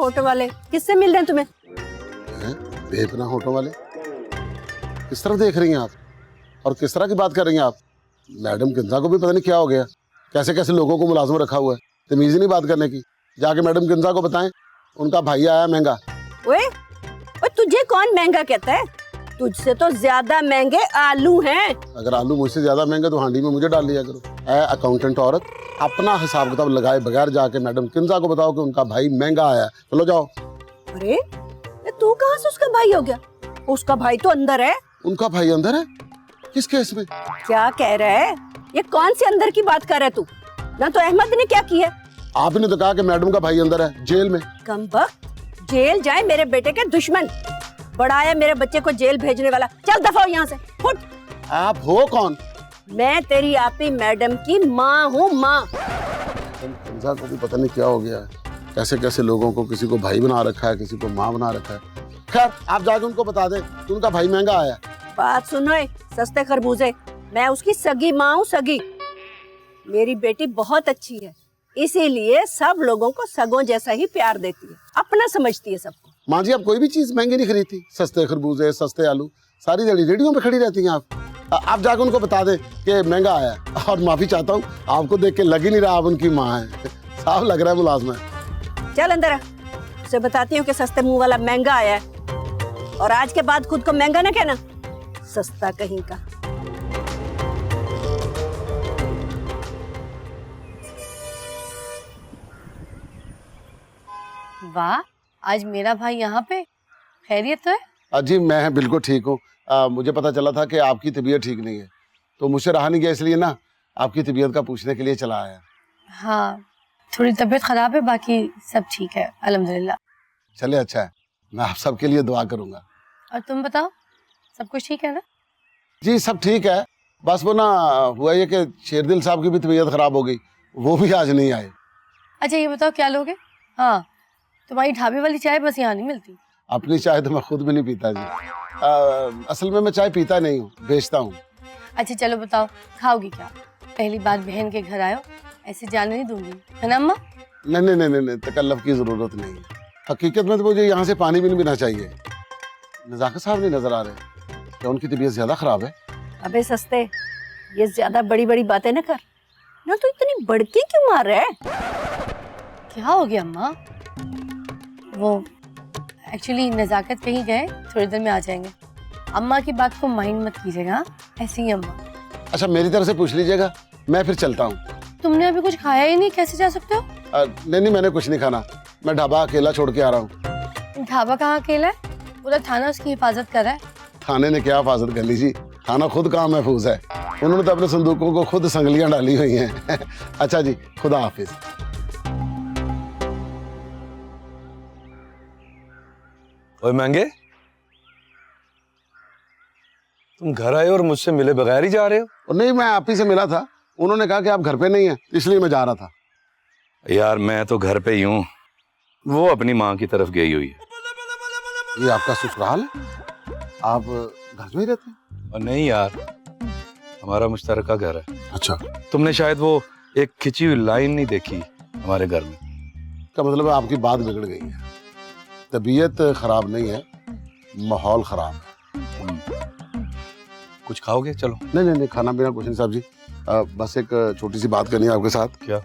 Hotel वाले किससे मिल रहे हैं तुम्हें? बेपनाह होटल वाले? किस तरह देख रही हैं आप और किस तरह की बात कर रही हैं आप? मैडम किंजा को भी पता नहीं क्या हो गया, कैसे कैसे लोगों को मुलाजिम रखा हुआ है, तमीज ही नहीं बात करने की। जाके मैडम किंजा को बताएं उनका भाई आया महंगा। ओए तुझे कौन महंगा कहता है? तुझसे तो ज्यादा महंगे आलू हैं। अगर आलू मुझसे ज्यादा महंगे तो हांडी में मुझे डाल लिया करो। अकाउंटेंट औरत, अपना हिसाब किताब लगाए बगैर जाके मैडम किंजा को बताओ कि उनका भाई महंगा आया। चलो जाओ। अरे तू कहाँ से उसका भाई हो गया? उसका भाई तो अंदर है। उनका भाई अंदर है? किस केस में? क्या कह रहा है? ये कौन से अंदर की बात कर रहा है तू? ना तो अहमद ने क्या किया? आपने तो कहा कि मैडम का भाई अंदर है, जेल में। कमबख्त, जेल जाए मेरे बेटे के दुश्मन। बड़ा है मेरे बच्चे को जेल भेजने वाला। चल दफा हो यहाँ से, फुट। आप हो कौन? मैं तेरी आपी मैडम की माँ हूँ, माँ। किंजा को भी पता नहीं क्या हो गया है, कैसे कैसे लोगों को किसी को भाई बना रखा है, किसी को माँ बना रखा है। खैर आप जाके उनको बता दें कि उनका भाई महंगा आया। बात सुनो सस्ते खरबूजे, मैं उसकी सगी माँ हूँ, सगी। मेरी बेटी बहुत अच्छी है, इसीलिए सब लोगों को सगों जैसा ही प्यार देती है, अपना समझती है सबको। माँ जी आप कोई भी चीज महंगी नहीं खरीदती। सस्ते खरबूजे, सस्ते आलू, सारी दिहाड़ी रेडियो पे खड़ी रहती हैं आप जाके उनको बता दें कि महंगा आया। और माफी चाहता हूँ, आपको देख के लग ही नहीं रहा आप उनकी माँ है, साफ लग रहा है मुलाजमा है। चल अंदर आ, उसे बताती हूँ कि सस्ते मुंह वाला महंगा आया है, और आज के बाद खुद को महंगा ना कहना, सस्ता कहीं का। वाह, आज मेरा भाई यहाँ पे। खैरियत तो है? जी मैं बिल्कुल ठीक हूँ। मुझे पता चला था कि आपकी तबीयत ठीक नहीं है, तो मुझसे रहा नहीं गया, इसलिए ना आपकी तबीयत का पूछने के लिए चला आया। हाँ, थोड़ी तबीयत खराब है, बाकी सब ठीक है अल्हम्दुलिल्लाह। चले अच्छा है, मैं आप सबके लिए दुआ करूँगा। और तुम बताओ, सब कुछ ठीक है ना? जी सब ठीक है, बस वो ना हुआ ये कि शेरदिल साहब की भी तबीयत खराब हो गई, वो भी आज नहीं आए। अच्छा ये बताओ क्या लोगे? हाँ, तुम्हारी ढाबे वाली चाय बस यहाँ नहीं मिलती। अपनी चाय तो मैं खुद भी नहीं पीता जी। असल में मैं चाय पीता नहीं हूँ, बेचता हूँ। अच्छा चलो बताओ, खाओगी क्या? पहली बार बहन के घर आयो, ऐसे जाने नहीं दूंगी, है ना अम्मा? नहीं, तकल्लुफ़ की जरूरत नहीं। हकीकत में तो मुझे यहाँ से पानी भी नहीं पीना चाहिए। नज़ाकत साहब नहीं नजर आ रहे, क्या उनकी तबीयत ज्यादा खराब है? अबे सस्ते, ये ज्यादा बड़ी बड़ी बातें न कर ना, तो इतनी बड़की क्यों मार रहा है? क्या हो गया अम्मा? वो एक्चुअली नज़ाकत कहीं गए, थोड़ी देर में आ जाएंगे। अम्मा की बात को माइंड मत कीजिएगा, ऐसे ही अम्मा। अच्छा मेरी तरफ से पूछ लीजिएगा, मैं फिर चलता हूँ। तुमने अभी कुछ खाया ही नहीं, कैसे जा सकते हो? नहीं मैंने कुछ नहीं खाना, मैं ढाबा अकेला छोड़ के आ रहा हूँ। ढाबा कहाँ अकेला है? पूरा थाना उसकी हिफाजत कर रहा है। थाने ने क्या हिफाजत कर ली जी, थाना खुद कहाँ महफूज है, उन्होंने तो अपने संदूकों को खुद संगलियां डाली हुई हैं। अच्छा जी, खुदा हाफिज। ओए महंगे, तुम घर आए और मुझसे मिले बगैर ही जा रहे हो? और नहीं, मैं आप ही से मिला था, उन्होंने कहा कि आप घर पे नहीं हैं, इसलिए मैं जा रहा था। यार मैं तो घर पे ही हूँ, वो अपनी माँ की तरफ गई हुई है। ये आपका ससुराल है? आप घर में ही रहते हैं? और नहीं यार, हमारा मुश्तरका घर है। अच्छा, तुमने शायद वो एक खिंची हुई लाइन नहीं देखी हमारे घर में। का मतलब है आपकी बात बिगड़ गई है, तबीयत खराब नहीं है, माहौल खराब है। कुछ खाओगे? चलो। नहीं, खाना पीना कुछ नहीं साहब जी। बस एक छोटी सी बात करनी है आपके साथ। क्या?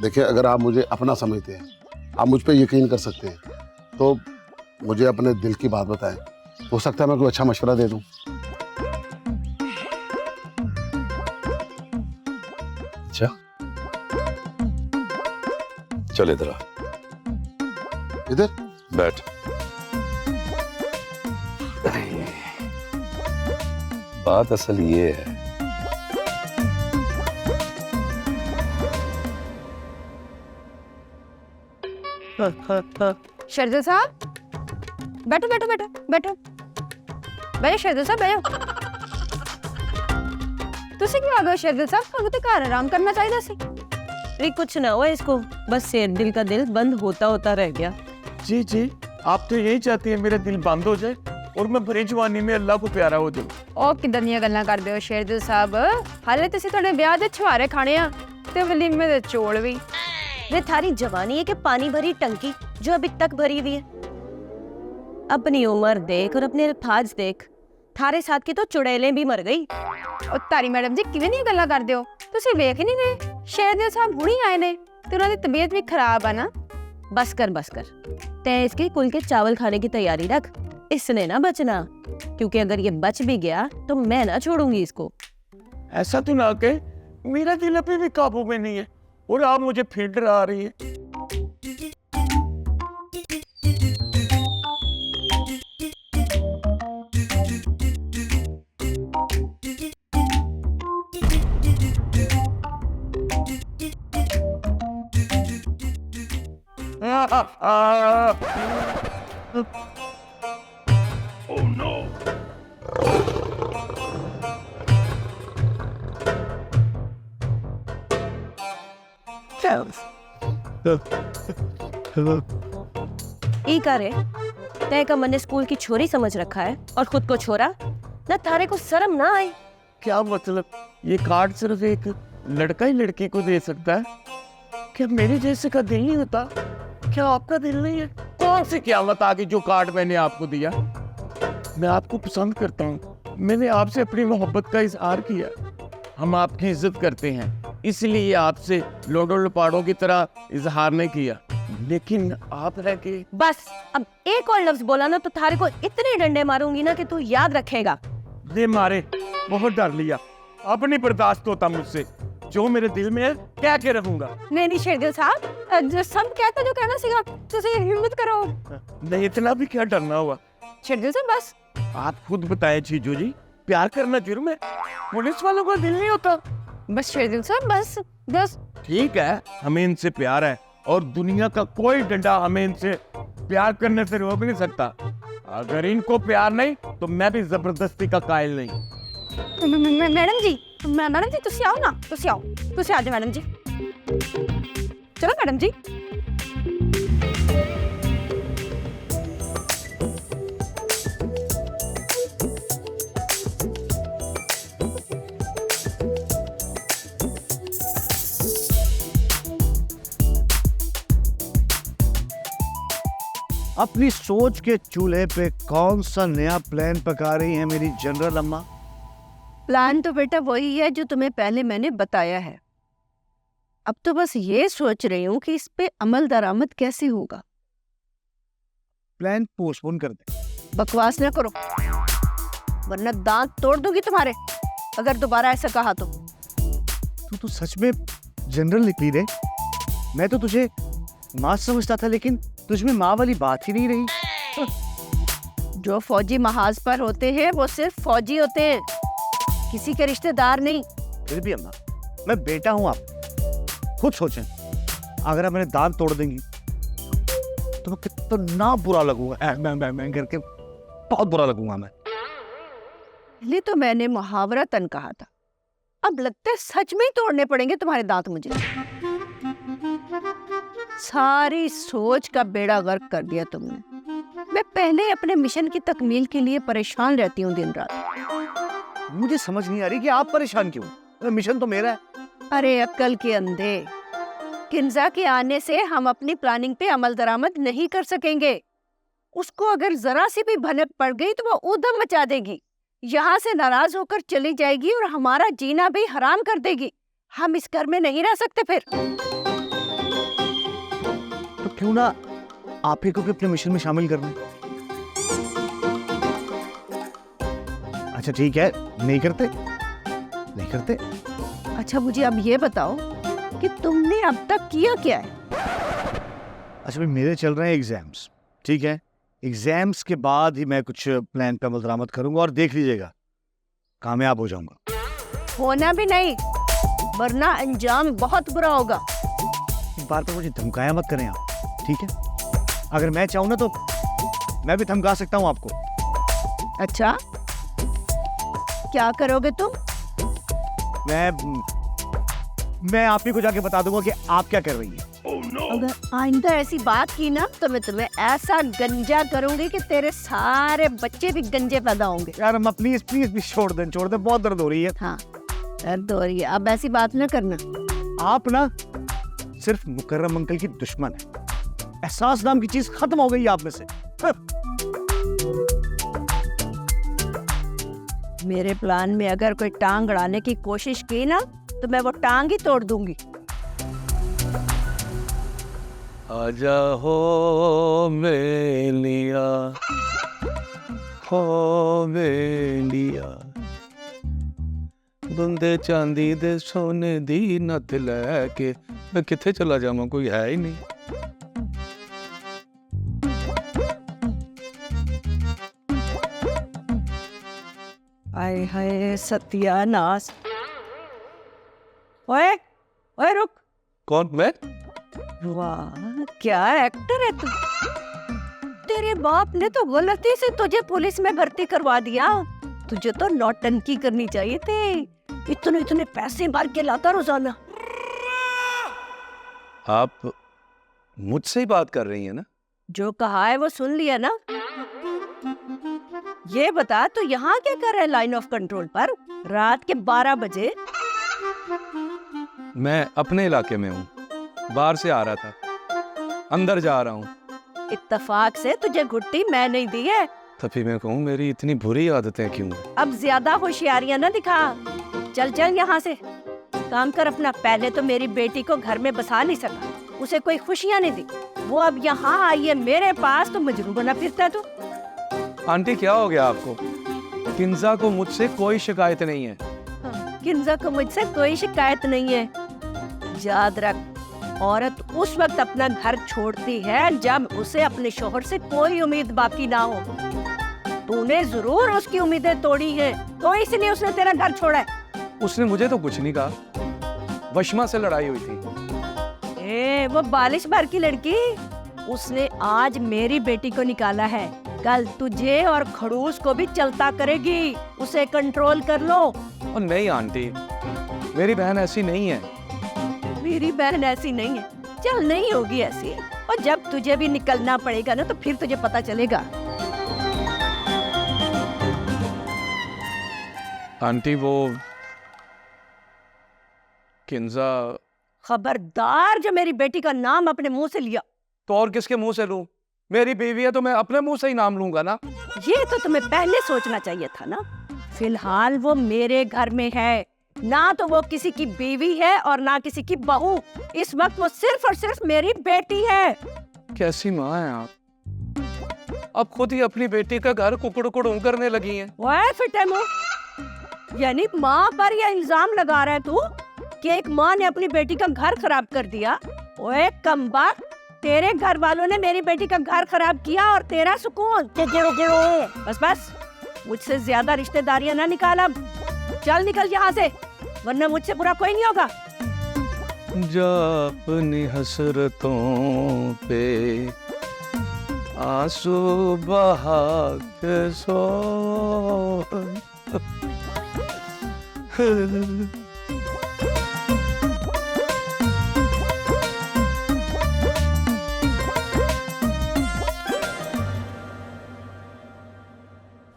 देखिए, अगर आप मुझे अपना समझते हैं, आप मुझ पे यकीन कर सकते हैं, तो मुझे अपने दिल की बात बताएं, हो सकता है मैं कोई अच्छा मशवरा दे दूं। अच्छा चल इधर आ। इधर बैठ। बात असल ये है, शरदल साहब बैठो बैठो बैठो बैठो बैठो शरदल साहब बैठो। तुसी क्यों आ गए शरदल साहब? ਤੁਹਾਨੂੰ ਤੇ ਘਰ आराम करना चाहिए सी। अरे कुछ ना हुआ इसको, बस दिल का दिल बंद होता होता रह गया। जी जी, आप तो यही चाहती हैं मेरा दिल बंद हो जाए और मैं भरी जवानी में अल्लाह को प्यारा हो जाऊं। ਉਹ ਕਿਦਾਂ ਦੀਆਂ ਗੱਲਾਂ ਕਰਦੇ ਹੋ ਸ਼ਰਦਲ ਸਾਹਿਬ? ਹਾਲੇ ਤੁਸੀਂ ਤੁਹਾਡੇ ਵਿਆਹ ਦੇ ਛੁਹਾਰੇ ਖਾਣੇ ਆ ਤੇ ਵਲੀਮੇ ਦੇ ਚੋਲ ਵੀ। वे थारी जवानी है कि पानी भरी टंकी, जो अभी तक भरी हुई है। अपनी उम्र देख और अपने अल्फाज देख, थारे साथ की तो चुड़ैलें भी मर गई। ਉਹ ਤਾਰੀ ਮੈਡਮ ਜੀ ਕਿਵੇਂ ਦੀਆਂ ਗੱਲਾਂ ਕਰਦੇ ਹੋ? ਤੁਸੀਂ ਵੇਖ ਨਹੀਂ ਰਹੇ ਸ਼ਹਿਰ ਸਾਹਿਬ ਹੁਣੀ ਆਏ ਨੇ ਤੇ ਉਹਨਾਂ ਦੀ ਤਬੀਅਤ ਵੀ ਖਰਾਬ ਆ ਨਾ। बस कर तय इसके कुल के चावल खाने की तैयारी रख, इसने ना बचना, क्योंकि अगर ये बच भी गया तो मैं ना छोड़ूंगी इसको। ऐसा तो ना कहे, मेरा दिल अभी भी काबू में नहीं है और आप मुझे फिर डरा रही है। ई करे तय का मैंने स्कूल की छोरी समझ रखा है और खुद को छोरा, ना थारे को शर्म ना आई? क्या मतलब? ये कार्ड सिर्फ एक लड़का ही लड़की को दे सकता है? क्या मेरे जैसे का दिल नहीं होता? क्या आपका दिल नहीं है? कौन सी क़यामत आ गई जो कार्ड मैंने आपको दिया? मैं आपको पसंद करता हूँ, मैंने आपसे अपनी मोहब्बत का इजहार किया, हम आपकी इज्जत करते हैं, इसलिए आपसे लोडो लपाड़ों की तरह इजहार नहीं किया। लेकिन आप रह के बस अब एक और लफ्ज बोला ना तो थारे को इतने डंडे मारूंगी ना कि तू याद रखेगा। दे मारे, बहुत डर लिया, अब नहीं बर्दाश्त होता मुझसे, जो मेरे दिल में है कह के रहूंगा। नहीं शेरदिल साहब जो सब कहता जो कहना सीगा ਤੁਸੀਂ हिम्मत करो। नहीं, इतना भी क्या डरना हुआ? शेरदिल साहब बस आप खुद बताएं चीजू जी, प्यार करना जुर्म है? पुलिस वालों का दिल नहीं होता? बस शेरदिल साहब बस बस ठीक है, हमें इनसे प्यार है और दुनिया का कोई डंडा हमें इनसे प्यार करने से रोक नहीं सकता। अगर इनको प्यार नहीं तो मैं भी जबरदस्ती का कायल नहीं। मैडम जी ਤੁਸੀਂ ਆਓ ਨਾ, ਤੁਸੀਂ ਆਓ ਆ ਜਾਓ मैडम जी, चलो मैडम जी। अपनी सोच के चूल्हे पे कौन सा नया प्लान पका रही है मेरी जनरल अम्मा? प्लान तो बेटा वही है जो तुम्हें पहले मैंने बताया है। अब तो बस ये सोच रही हूँ कि इस पे अमल दरामद कैसे होगा। प्लान पोस्टपोन कर दे। बकवास ना करो वरना दांत तोड़ दूंगी तुम्हारे, अगर दोबारा ऐसा कहा तो। तू सच में जनरल निकली रे। मैं तो तुझे माँ समझता था, लेकिन तुझ में माँ वाली बात ही नहीं रही। जो फौजी महाज पर होते हैं वो सिर्फ फौजी होते हैं, किसी के रिश्तेदार नहीं। फिर भी अम्मा, मैं बेटा हूँ, आप खुद सोचें, अगर आप मेरे दांत तोड़ देंगी तो मैं कितना बुरा लगूंगा। मैं करके बहुत बुरा लगूंगा मैं। पहले तो मैंने मुहावरतन कहा था, अब लगता है सच में ही तोड़ने पड़ेंगे तुम्हारे दांत मुझे। सारी सोच का बेड़ा गर्क कर दिया तुमने। मैं पहले अपने मिशन की तकमील के लिए परेशान रहती हूँ दिन रात। मुझे समझ नहीं आ रही कि आप परेशान क्यों? मिशन तो मेरा है। अरे अक्ल के अंधे, किन्जा के आने से हम अपनी प्लानिंग पे अमल दरामद नहीं कर सकेंगे। उसको अगर जरा सी भी भनक पड़ गई तो वो ऊधम मचा देगी, यहाँ से नाराज होकर चली जाएगी और हमारा जीना भी हराम कर देगी। हम इस घर में नहीं रह सकते फिर। तो क्यों ना आप ही को भी अपने मिशन में शामिल कर लें? अच्छा ठीक है, नहीं करते। अच्छा मुझे अब ये बताओ कि तुमने अब तक किया क्या है? अच्छा भाई, मेरे चल रहे हैं एग्जाम्स, ठीक है? एग्जाम्स के बाद ही मैं कुछ प्लान पे अमल दरामद करूंगा और देख लीजिएगा कामयाब हो जाऊंगा। होना भी नहीं, वरना अंजाम बहुत बुरा होगा। एक बार पर मुझे धमकाया मत करें आप, ठीक है? अगर मैं चाहूँ ना तो मैं भी धमका सकता हूँ आपको। अच्छा क्या करोगे तुम? मैं आप ही को जाके बता दूंगा कि आप क्या कर रही है। अगर आइंदा ऐसी बात की ना तो मैं तुम्हें ऐसा गंजा करूंगी कि तेरे सारे बच्चे भी गंजे पैदा होंगे। यार अम्मा प्लीज छोड़ दें, बहुत दर्द हो रही है। हाँ दर्द हो रही है, अब ऐसी बात ना करना। आप ना सिर्फ मुकर्रम अंकल की दुश्मन है, एहसास नाम की चीज खत्म हो गई आप में से। मेरे प्लान में अगर कोई टांग अड़ाने की कोशिश की ना तो मैं वो टांग ही तोड़ दूंगी। आजा हो मेलिया, हो मेलिया, बंदे चांदी दे सोने दी नत लैके मैं किथे चला जावां, कोई है ही नहीं। आए हाय सत्यानाश। ओए ओए रुक। कौन? मैं? वाह क्या एक्टर है तू। तेरे बाप ने तो गलती से तुझे पुलिस में भर्ती करवा दिया। तुझे तो नौटंकी करनी चाहिए थी। इतने इतने पैसे मार के लाता रोजाना। आप मुझसे ही बात कर रही हैं ना? जो कहा है वो सुन लिया ना। ये बता तू यहाँ क्या कर रहा है लाइन ऑफ कंट्रोल पर रात के 12 बजे? मैं अपने इलाके में हूँ, बाहर से आ रहा था, अंदर जा रहा हूँ। इत्तेफाक से तुझे घुट्टी मैं नहीं दी है। तभी मैं कहूँ मेरी इतनी बुरी आदतें क्यों हैं? अब ज्यादा होशियारियां ना दिखा। चल चल यहाँ से काम कर अपना। पहले तो मेरी बेटी को घर में बसा नहीं सका, उसे कोई खुशियाँ नहीं दी। वो अब यहाँ आई है मेरे पास तो मजनू बना फिरता है तू। आंटी क्या हो गया आपको? किंजा को मुझसे कोई शिकायत नहीं है। किंजा को मुझसे कोई शिकायत नहीं है। याद रख, औरत उस वक्त अपना घर छोड़ती है जब उसे अपने शोहर से कोई उम्मीद बाकी ना हो। तूने जरूर उसकी उम्मीदें तोड़ी हैं, तो इसलिए उसने तेरा घर छोड़ा है। उसने मुझे तो कुछ नहीं कहा, वशमा से लड़ाई हुई थी। वो बालिश भर की लड़की, उसने आज मेरी बेटी को निकाला है, कल तुझे और खड़ूस को भी चलता करेगी। उसे कंट्रोल कर लो। और नहीं आंटी, मेरी बहन ऐसी नहीं है। मेरी बहन ऐसी नहीं है, चल नहीं होगी ऐसी। और जब तुझे भी निकलना पड़ेगा ना तो फिर तुझे पता चलेगा। आंटी वो किंजा। खबरदार जो मेरी बेटी का नाम अपने मुंह से लिया। तो और किसके मुंह से लूं? मेरी बीवी है तो मैं अपने मुंह से ही नाम लूंगा ना। ये तो तुम्हें पहले सोचना चाहिए था ना। फिलहाल वो मेरे घर में है, ना तो वो किसी की बीवी है और ना किसी की बहू। इस वक्त वो सिर्फ और सिर्फ मेरी बेटी है। कैसी माँ है आप? अब खुद ही अपनी बेटी का घर कुकड़ करने लगी हैं। ओए फिटे मुंह, यानी माँ पर यह इल्जाम लगा रहा है तू कि एक माँ ने अपनी बेटी का घर खराब कर दिया? ओए कमबख्त, तेरे घर वालों ने मेरी बेटी का घर खराब किया और तेरा सुकून। बस बस, मुझसे ज्यादा रिश्तेदारियां ना निकाल। अब चल निकल यहाँ से, वरना मुझसे बुरा कोई नहीं होगा। जा अपनी हसरतों पे आंसू बहा के सो।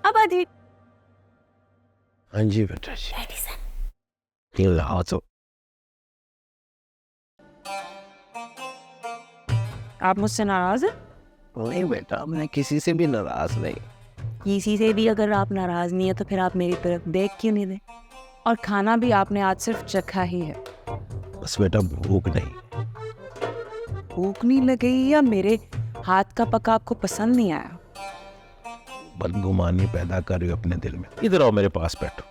अब आदि। हाँ जी बेटा जी, ये लाओ तो। आप मुझसे नाराज हैं? नहीं बेटा, मैं किसी से भी नाराज नहीं। किसी से भी अगर आप नाराज नहीं है तो फिर आप मेरी तरफ देख क्यों नहीं दे? और खाना भी आपने आज सिर्फ चखा ही है। बस बेटा भूख नहीं। भूख नहीं लगी या मेरे हाथ का पका आपको पसंद नहीं आया? बदगुमानी पैदा कर रही हो अपने दिल में। इधर आओ, मेरे पास बैठो।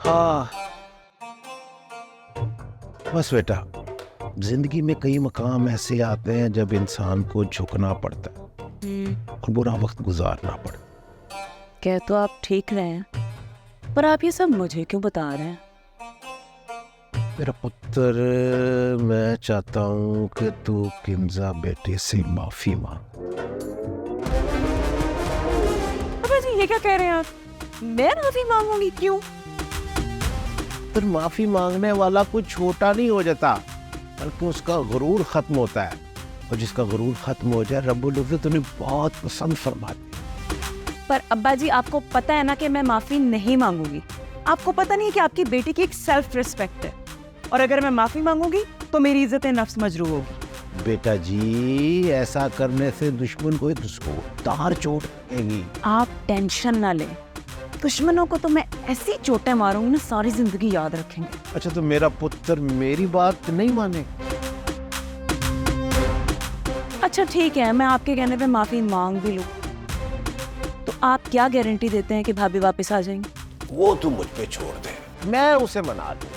हाँ बस बेटा, जिंदगी में कई मकाम ऐसे आते हैं जब इंसान को झुकना पड़ता है और बुरा वक्त गुजारना पड़ता। कह तो आप ठीक रहे हैं, पर आप ये सब मुझे क्यों बता रहे हैं? मेरा पुत्र, मैं चाहता हूँ कि तू किंजा बेटे से माफी मांग। अब ये क्या कह रहे हैं आप? मैं माफी मांगूंगी? क्यों? फिर माफी मांगने वाला कुछ छोटा नहीं हो जाता, बल्कि उसका गुरूर खत्म होता है। और जिसका गुरूर खत्म हो जाए, रब्बुल इज़्ज़त उन्हें बहुत पसंद फरमाती है। पर अब्बा जी, आपको पता है ना कि मैं माफी नहीं मांगूंगी। आपको पता नहीं है कि आपकी बेटी की एक सेल्फ रिस्पेक्ट है। और अगर मैं माफी मांगूंगी तो मेरी इज्जत नफ्स मजरू होगी। बेटा जी, ऐसा करने से दुश्मन को जोरदार चोट लगेगी। आप टेंशन ना लें, दुश्मनों को तो मैं ऐसी चोटें मारूंगी ना सारी जिंदगी याद रखेंगे। अच्छा, तो मेरा पुत्र मेरी बात नहीं माने? अच्छा ठीक है, मैं आपके कहने पे माफी मांग भी लूं, तो आप क्या गारंटी देते हैं कि भाभी वापस आ जाएंगी? वो तू मुझ पे छोड़ दे, मैं उसे मना लूं।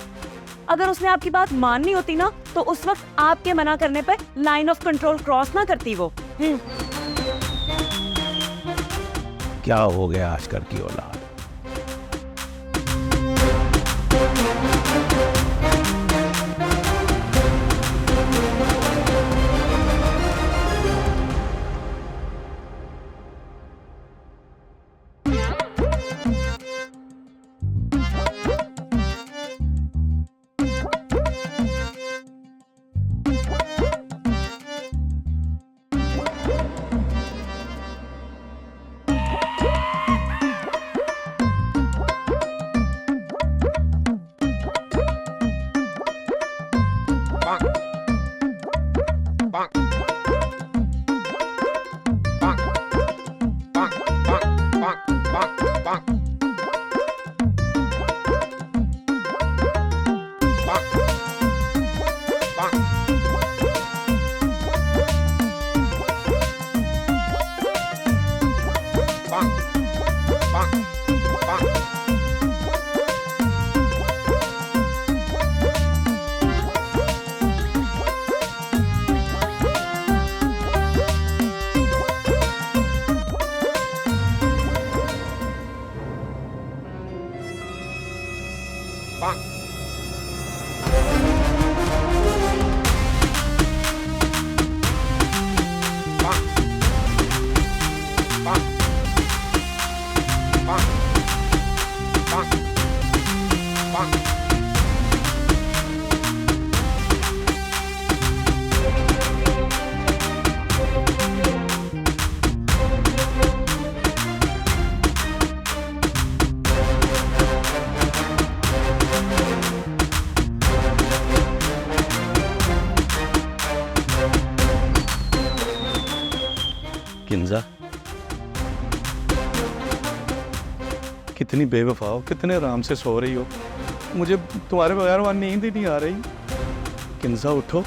अगर उसने आपकी बात माननी होती ना तो उस वक्त आपके मना करने पर लाइन ऑफ कंट्रोल क्रॉस ना करती वो। क्या हो गया आजकल की औलाद? किंजा, कितनी बेवफा हो, कितने आराम से सो रही हो, मुझे तुम्हारे बगैर वहां नींद ही नहीं आ रही। किंजा उठो।